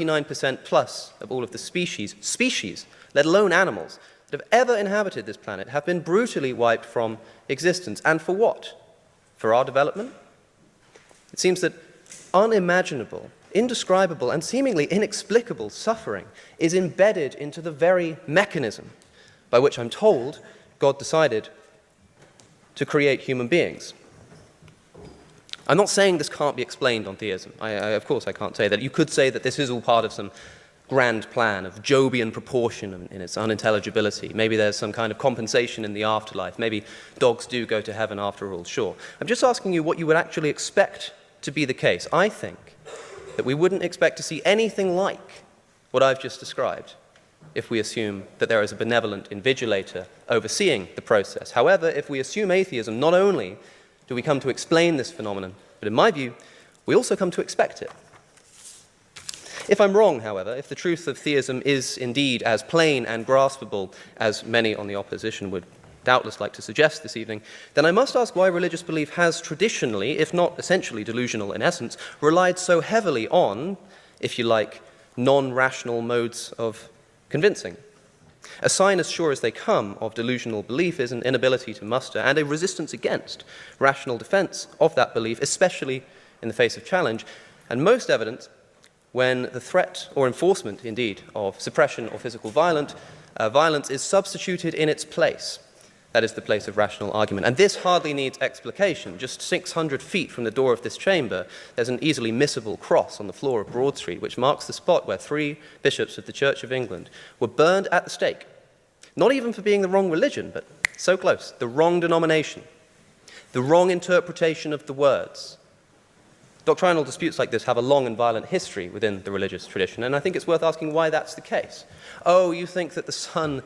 99% plus of all of the species, let alone animals, that have ever inhabited this planet have been brutally wiped from existence. And for what? For our development? It seems that unimaginable, indescribable, and seemingly inexplicable suffering is embedded into the very mechanism by which, I'm told, God decided to create human beings. I'm not saying this can't be explained on theism. Of course I can't say that. You could say that this is all part of some grand plan of Jobian proportion in its unintelligibility. Maybe there's some kind of compensation in the afterlife. Maybe dogs do go to heaven after all, sure. I'm just asking you what you would actually expect to be the case. I think that we wouldn't expect to see anything like what I've just described if we assume that there is a benevolent invigilator overseeing the process. However, if we assume atheism, not only do we come to explain this phenomenon, but in my view, we also come to expect it. If I'm wrong, however, if the truth of theism is indeed as plain and graspable as many on the opposition would doubtless like to suggest this evening, then I must ask why religious belief has traditionally, if not essentially delusional in essence, relied so heavily on, if you like, non-rational modes of convincing. A sign as sure as they come of delusional belief is an inability to muster and a resistance against rational defense of that belief, especially in the face of challenge, and most evident when the threat or enforcement, indeed, of suppression or physical violence is substituted in its place. That is the place of rational argument. And this hardly needs explication. Just 600 feet from the door of this chamber, there's an easily missable cross on the floor of Broad Street, which marks the spot where 3 bishops of the Church of England were burned at the stake. Not even for being the wrong religion, but so close, the wrong denomination, the wrong interpretation of the words. Doctrinal disputes like this have a long and violent history within the religious tradition, and I think it's worth asking why that's the case. Oh, you think that the sun